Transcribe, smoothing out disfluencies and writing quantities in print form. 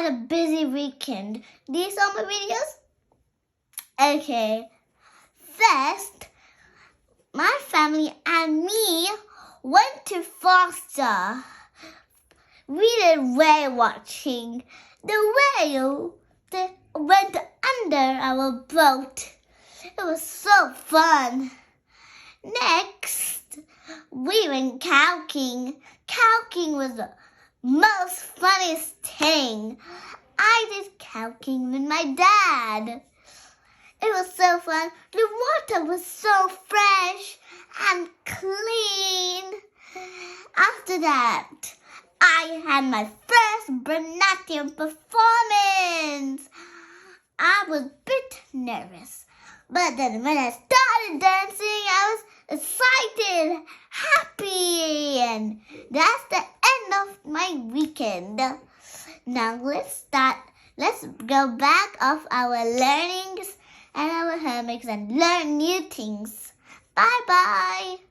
had a busy weekend. Do you saw my videos? Okay. First, my family and me went to Foster. We did whale watching. The whale went under our boat. It was so fun. Next, we went kayaking. Kayaking was the most funniest thing. I did kayaking with my dad. It was so fun. The water was so fresh and clean. After that, I had my first Bernatian performance. I was a bit nervous, but then when I started dancing, I was excited, happy, and that's the end of my weekend. Now let's go back of our learnings and our homeworks and learn new things. Bye-bye.